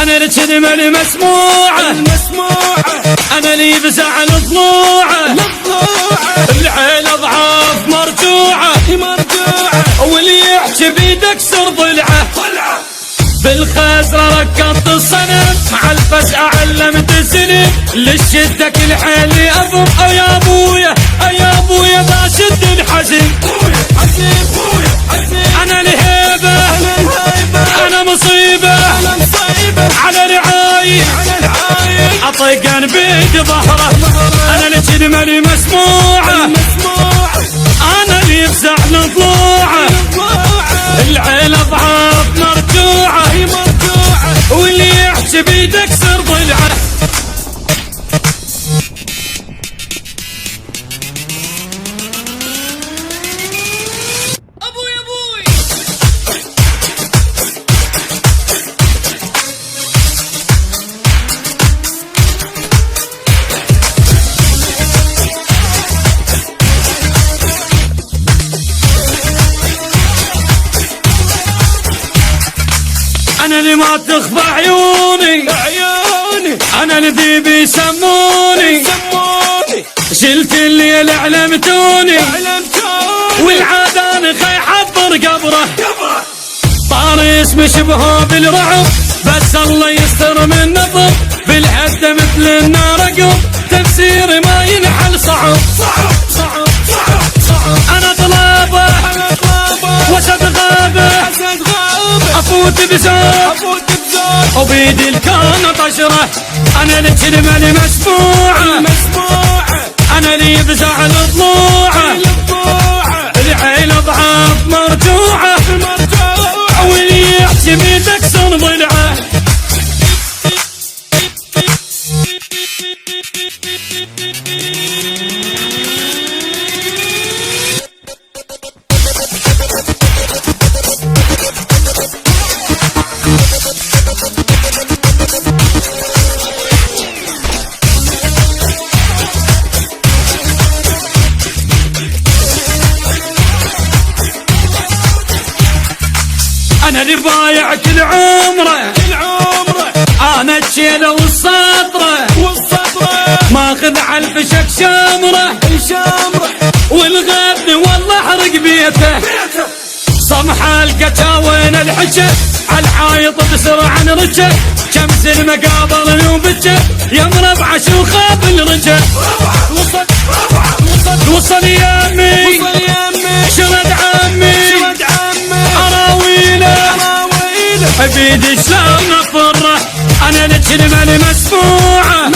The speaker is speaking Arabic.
انا الكلمة المسموعة انا اللي بزعل ضلوعه العين اضعاف مرجوعة واللي يحكي بيدك سر ضلعه بالخزرة ركضت الصنم مع الفزع علمت السنم للشدة كل حيلي اضم يا ابويا يا ابويا باشد الحزن انا الهيبة انا مصيبة على رعاي اطيقن بيد ظهره انا الكلمة المسموعة انا اللي يفزع لضلوعه العين اضعاف مرجوعة واللي يحكي بيدك سر ضلعه انا اللي ما تخفى عيوني انا اللي بيسموني شلت الليل علمتوني والعادة انا خي حضر قبره طار اسمي شبهه بالرعب بس الله يستر من نظر بالحد مثل النار رقب تفسيري ما ينحل صعب انا طلابه وسد غابه افوت بزاب وبيدي الكون طشره انا الكلمة المسموعة انا اللي بزع الضلوعه العين اضعاف مرجوعة واللي يحكي بيدك سر ضلعه انا اللي بايع كل عمره انا الشيله والسطره ماخذ على الفشك شمره والغبن والله احرق بيته صمح القتاوين الحجه على الحايط بسرعه نرجه شمس المقابر وبجه يا مربع شو خاف الرجه وصل يمي شرد عمي اراويله بيدي شلون افره انا الكلمة المسموعة